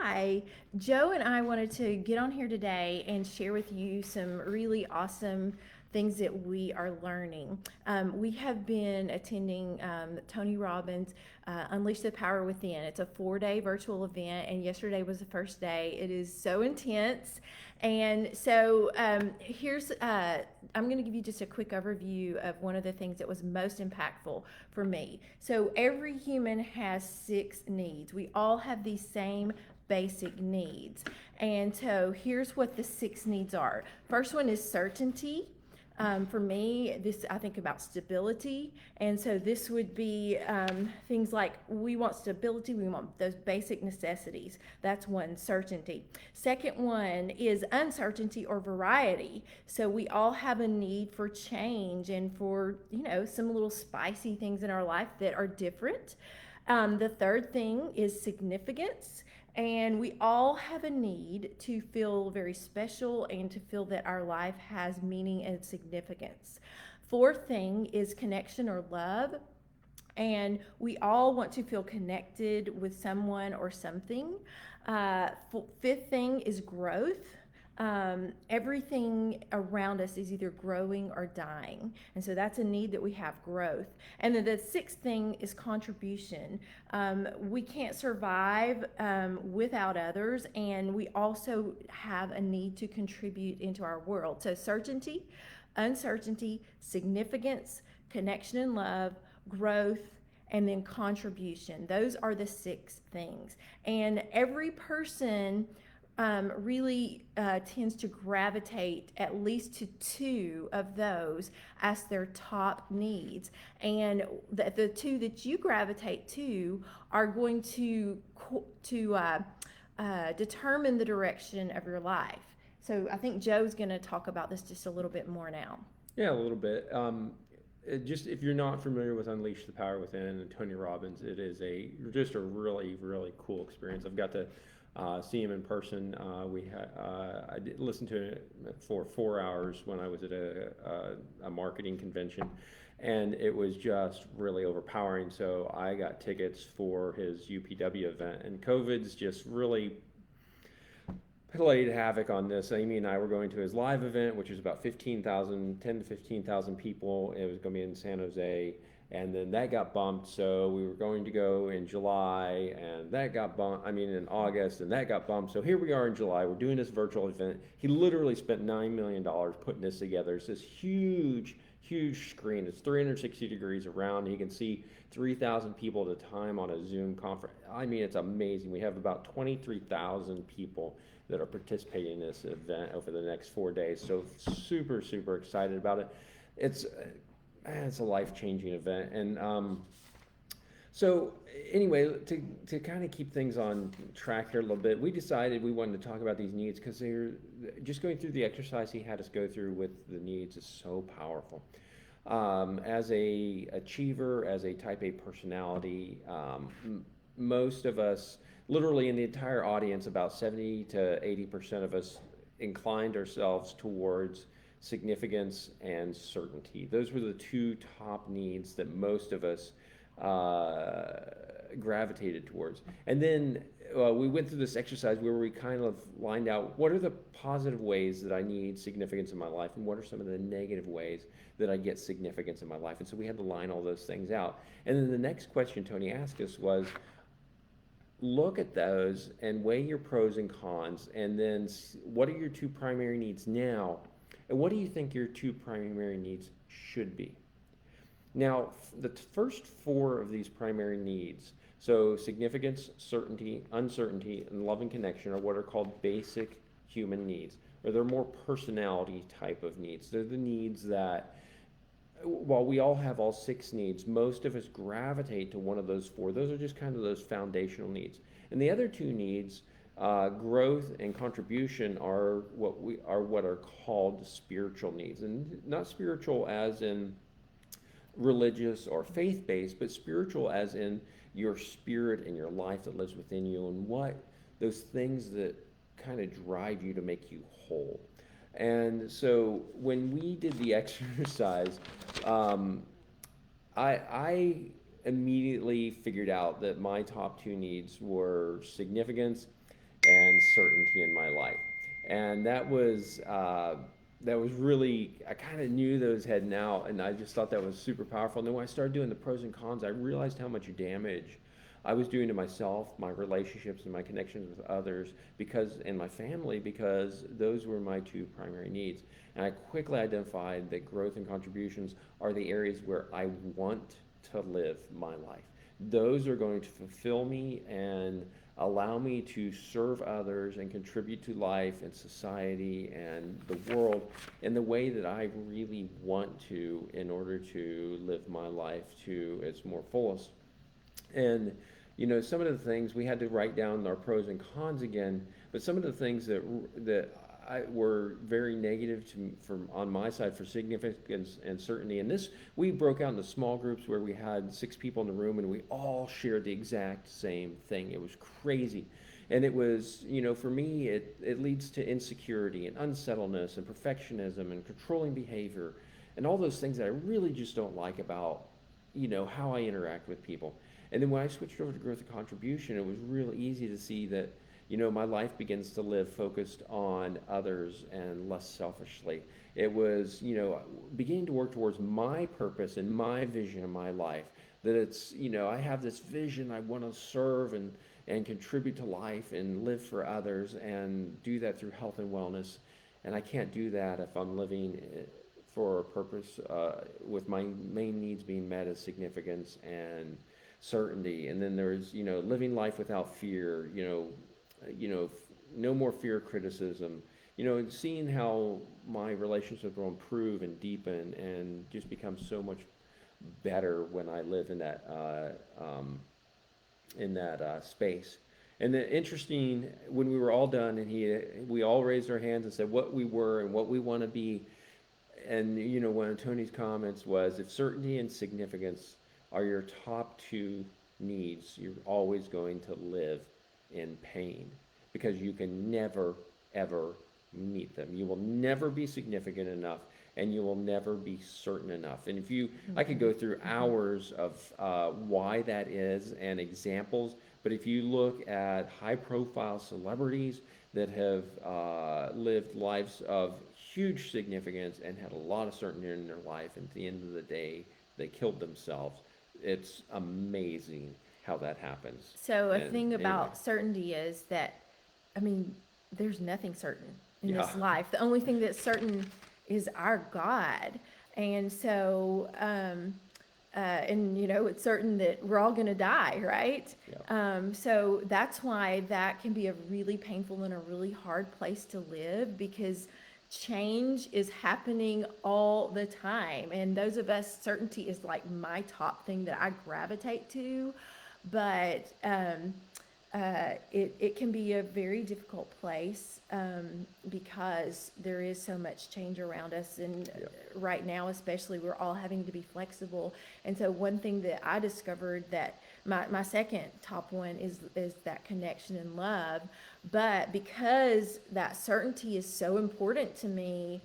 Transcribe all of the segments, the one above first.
Hi, Joe and I wanted to get on here today and share with you some really awesome things that we are learning. We have been attending Tony Robbins' Unleash the Power Within. It's a 4-day virtual event, and yesterday was the first day. It is so intense. And so I'm going to give you just a quick overview of one of the things that was most impactful for me. So, every human has 6 needs. We all have these same basic needs. And so, here's what the 6 needs are. First one is certainty. For me, this I think about stability, and so this would be things like we want stability, we want those basic necessities. That's one, certainty. Second one is uncertainty or variety. So we all have a need for change and for some little spicy things in our life that are different. The third thing is significance. And we all have a need to feel very special and to feel that our life has meaning and significance. Fourth thing is connection or love. And we all want to feel connected with someone or something. Fifth thing is growth. Everything around us is either growing or dying. And so that's a need that we have, growth. And then the sixth thing is contribution. We can't survive without others, and we also have a need to contribute into our world. So certainty, uncertainty, significance, connection and love, growth, and then contribution. Those are the 6 things. And every person really tends to gravitate at least to 2 of those as their top needs. And the 2 that you gravitate to are going to determine the direction of your life. So I think Joe's going to talk about this just a little bit more now. Yeah, a little bit. Just if you're not familiar with Unleash the Power Within and Tony Robbins, it is just a really really cool experience. I've got to see him in person. I did listen to it for 4 hours when I was at a marketing convention, and it was just really overpowering. So I got tickets for his UPW event, and COVID's just really played havoc on this. Amy and I were going to his live event, which was about 10 to 15,000 people. It was going to be in San Jose. And then that got bumped. So we were going to go in July, and that got bumped. In August, and that got bumped. So here we are in July. We're doing this virtual event. He literally spent $9 million putting this together. It's this huge, huge screen. It's 360 degrees around. He can see 3,000 people at a time on a Zoom conference. It's amazing. We have about 23,000 people that are participating in this event over the next 4 days. So super, super excited about it. It's a life-changing event. And so anyway, to kind of keep things on track here a little bit, we decided we wanted to talk about these needs because they're just going through the exercise he had us go through with the needs is so powerful. As a achiever, as a type A personality, most of us, literally in the entire audience, about 70 to 80% of us inclined ourselves towards significance and certainty. Those were the 2 top needs that most of us gravitated towards. And then we went through this exercise where we kind of lined out what are the positive ways that I need significance in my life, and what are some of the negative ways that I get significance in my life. And so we had to line all those things out. And then the next question Tony asked us was, look at those and weigh your pros and cons, and then what are your 2 primary needs now, and what do you think your 2 primary needs should be? Now, the first 4 of these primary needs, so significance, certainty, uncertainty, and love and connection, are what are called basic human needs, or they're more personality type of needs. They're the needs that, while we all have all 6 needs, most of us gravitate to one of those 4. Those are just kind of those foundational needs. And the other 2 needs, growth and contribution, are what are called spiritual needs, and not spiritual as in religious or faith-based, but spiritual as in your spirit and your life that lives within you, and what those things that kind of drive you to make you whole. And so when we did the exercise, I immediately figured out that my top 2 needs were significance and certainty in my life. And that was really, I kind of knew those heading out, and I just thought that was super powerful. And then when I started doing the pros and cons, I realized how much damage I was doing to myself, my relationships, and my connections with others, and my family, because those were my two primary needs. And I quickly identified that growth and contributions are the areas where I want to live my life. Those are going to fulfill me and allow me to serve others and contribute to life and society and the world in the way that I really want to, in order to live my life to its more fullest. And some of the things we had to write down our pros and cons again, but some of the things that were very negative from on my side for significance and certainty. And this, we broke out into small groups where we had 6 people in the room, and we all shared the exact same thing. It was crazy. And it was, for me, it leads to insecurity and unsettledness and perfectionism and controlling behavior and all those things that I really just don't like about, how I interact with people. And then when I switched over to growth and contribution, it was real easy to see that, my life begins to live focused on others and less selfishly. It was, beginning to work towards my purpose and my vision of my life. That it's, I have this vision, I want to serve and contribute to life and live for others and do that through health and wellness. And I can't do that if I'm living for a purpose, with my main needs being met as significance and certainty. And then there's, living life without fear, no more fear of criticism, and seeing how my relationships will improve and deepen and just become so much better when I live in that space. And then interesting, when we were all done, and we all raised our hands and said what we were and what we want to be. And one of Tony's comments was, if certainty and significance are your top two needs, you're always going to live in pain, because you can never ever meet them. You will never be significant enough, and you will never be certain enough. And I could go through hours of why that is and examples, but if you look at high profile celebrities that have lived lives of huge significance and had a lot of certainty in their life, and at the end of the day they killed themselves, it's amazing how that happens. So a And thing anyway, about certainty is that, I mean, there's nothing certain in yeah, this life. The only thing that's certain is our God. And so, and it's certain that we're all going to die, right? yeah, So that's why that can be a really painful and a really hard place to live, because change is happening all the time. And those of us, certainty is like my top thing that I gravitate to. But it can be a very difficult place, because there is so much change around us. And yeah, right now, especially, we're all having to be flexible. And so one thing that I discovered, that my second top one is that connection and love. But because that certainty is so important to me,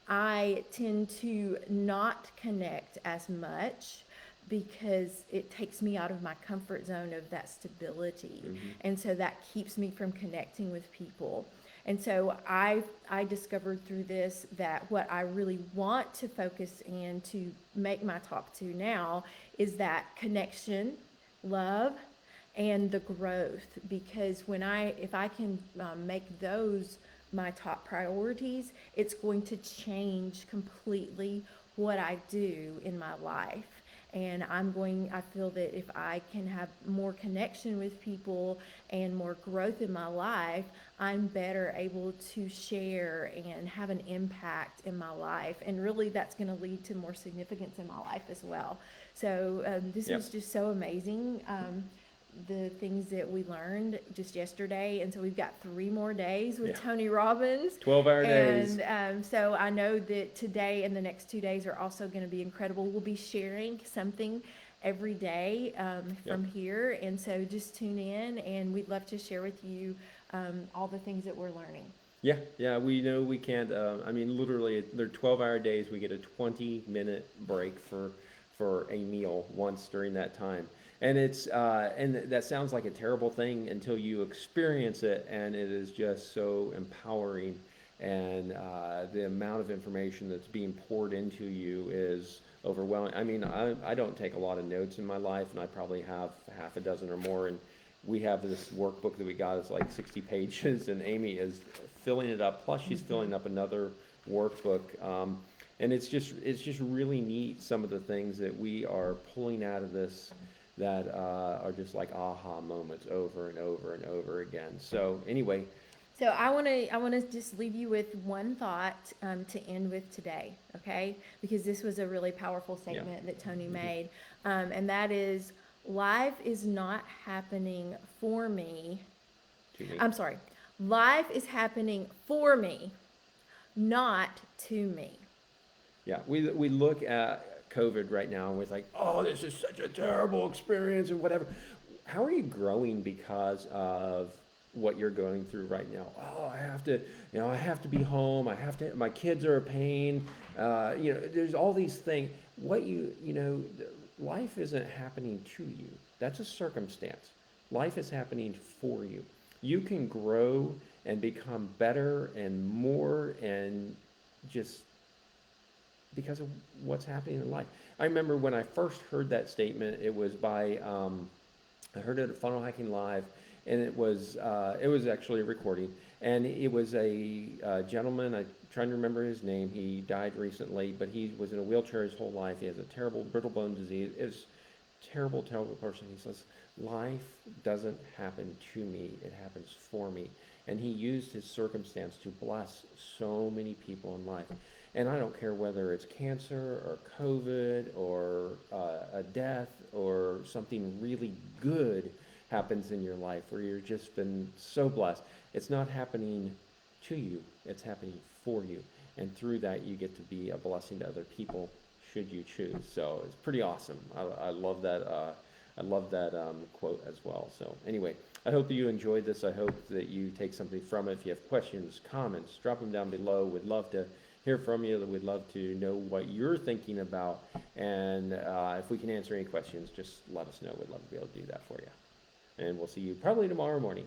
I tend to not connect as much, because it takes me out of my comfort zone of that stability. hmm, And so that keeps me from connecting with people. And so I discovered through this that what I really want to focus in to make my top two now is that connection, love, and the growth. Because if I can make those my top priorities, it's going to change completely what I do in my life. And I feel that if I can have more connection with people and more growth in my life, I'm better able to share and have an impact in my life. And really, that's going to lead to more significance in my life as well. So this yep, was just so amazing. The things that we learned just yesterday. And so we've got 3 more days with yeah. Tony Robbins. 12-hour days. And so I know that today and the next 2 days are also going to be incredible. We'll be sharing something every day from Yep. here. And so just tune in, and we'd love to share with you all the things that we're learning. Yeah, yeah, we know we can't. I mean, literally, they're 12-hour days. We get a 20-minute break for a meal once during that time. And that sounds like a terrible thing until you experience it, and it is just so empowering. And the amount of information that's being poured into you is overwhelming. I mean, I don't take a lot of notes in my life, and I probably have half a dozen or more. And we have this workbook that we got. It's like 60 pages, and Amy is filling it up. Plus, she's filling up another workbook. And it's just really neat, some of the things that we are pulling out of this that are just like aha moments over and over and over again. So anyway, So I want to just leave you with one thought to end with today, okay? Because this was a really powerful statement that Tony made, and that is, life is not happening for me. to me, I'm sorry, life is happening for me, not to me. yeah, we look at COVID right now and we're like, oh, this is such a terrible experience and whatever. How are you growing because of what you're going through right now? Oh, I have to be home. My kids are a pain. There's all these things. Life isn't happening to you. That's a circumstance. Life is happening for you. You can grow and become better and more and just because of what's happening in life. I remember when I first heard that statement, it was by I heard it at Funnel Hacking Live, and it was actually a recording, and it was a gentleman. I'm trying to remember his name. He died recently, but he was in a wheelchair his whole life. He has a terrible brittle bone disease. It's terrible, terrible person. He says, "Life doesn't happen to me; it happens for me." And he used his circumstance to bless so many people in life. And I don't care whether it's cancer or COVID or a death or something really good happens in your life where you've just been so blessed. It's not happening to you, it's happening for you. And through that, you get to be a blessing to other people should you choose. So it's pretty awesome. I love that. I love that quote as well. So anyway, I hope that you enjoyed this. I hope that you take something from it. If you have questions, comments, drop them down below. We'd love to hear from you. We'd love to know what you're thinking about. And if we can answer any questions, just let us know. We'd love to be able to do that for you. And we'll see you probably tomorrow morning.